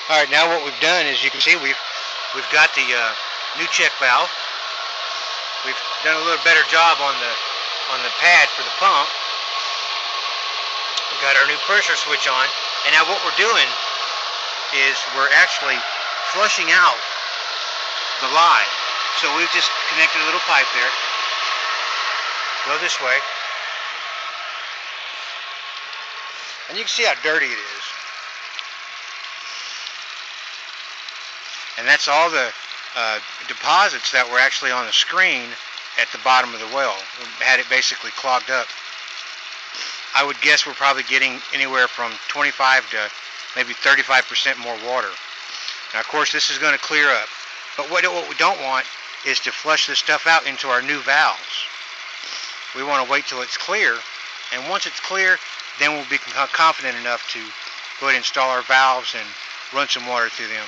All right, now what we've done is, you can see we've got the new check valve. We've done a little better job on the pad for the pump. We've got our new pressure switch on, and now what we're doing is we're actually flushing out the line. So we've just connected a little pipe there. Go this way, and you can see how dirty it is. And that's all the deposits that were actually on the screen at the bottom of the well. We had it basically clogged up. I would guess we're probably getting anywhere from 25 to maybe 35% more water. Now, of course, this is going to clear up. But what we don't want is to flush this stuff out into our new valves. We want to wait till it's clear. And once it's clear, then we'll be confident enough to go ahead and install our valves and run some water through them.